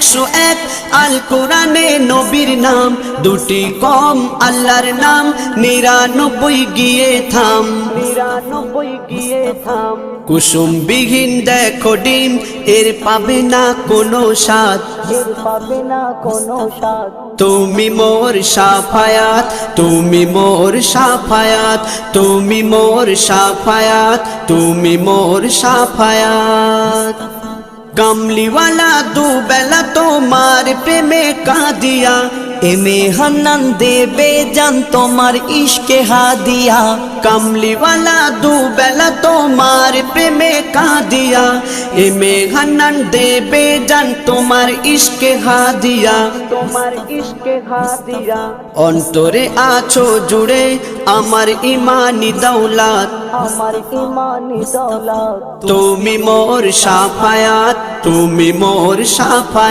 101 আল কোরআনে নবীর নাম, দুটি কম আল্লাহর নাম, 99 গিয়ে থাম, 99 গিয়ে থাম। কুসুমবিহীন দেখো ডিম, এর পাবে না কোনো স্বাদ, এর পাবে না কোনো স্বাদ। তুমি মোর শাফায়াত, তুমি মোর শাফায়াত, তুমি মোর শাফায়াত, তুমি মোর শাফায়াত। কামলিওয়ালা দুবেলা তোমার প্রেমে কাঁদিয়া, এমে হান্নান দেবে জান তোমার ইশকে হাদিয়া। কামলিওয়ালা দুবেলা তোমার প্রেমে কাঁদিয়া, এমে হান্নান দেবে জান তোমার ইশকে হাদিয়া, তোমার ইশকে হাদিয়া। অন্তরে আছো জুড়ে আমার ইমানি দৌলত, আমার ইমানি দৌলত। তুমি মোর শাফায়াত, তুমি মোর শাফায়াত।